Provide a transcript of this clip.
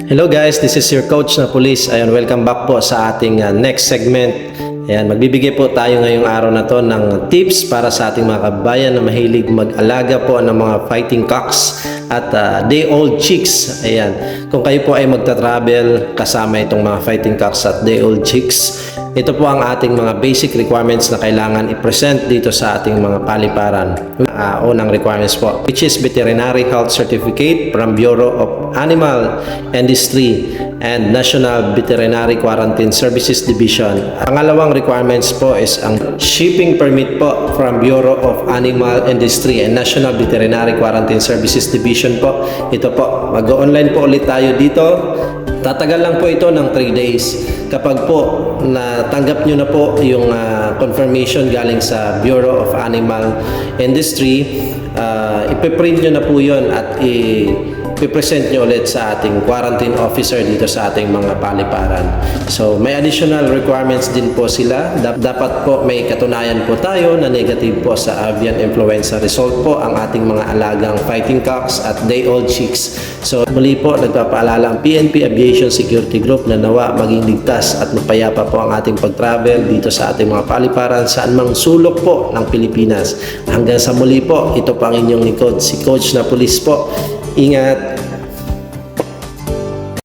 Hello guys, this is your coach na police. Ayun, welcome back po sa ating next segment. Ayan, magbibigay po tayo ngayong araw na to ng tips para sa ating mga kabayan na mahilig mag-alaga po ng mga fighting cocks at day-old chicks. Ayan, kung kayo po ay magta-travel kasama itong mga fighting cocks at day-old chicks, ito po ang ating mga basic requirements na kailangan i-present dito sa ating mga paliparan. Unang requirements po, which is Veterinary Health Certificate from Bureau of Animal Industry and National Veterinary Quarantine Services Division. Pangalawang requirements po is ang shipping permit po from Bureau of Animal Industry and National Veterinary Quarantine Services Division po. Ito po, mag-online po ulit tayo dito. Tatagal lang po ito ng 3 days. Kapag po natanggap nyo na po yung confirmation galing sa Bureau of Animal Industry, ipiprint nyo na po yun at i-present nyo ulit sa ating quarantine officer dito sa ating mga paliparan. So may additional requirements din po sila. Dapat po may katunayan po tayo na negative po sa avian influenza result po ang ating mga alagang fighting cocks at day-old chicks. So muli po, nagpapaalala ang PNP Aviation Security Group na nawa maging ligtas at mapayapa po ang ating pag-travel dito sa ating mga paliparan saan mang sulok po ng Pilipinas. Hanggang sa muli po, ito po ang inyong likod, si Coach na Police po. Ingat!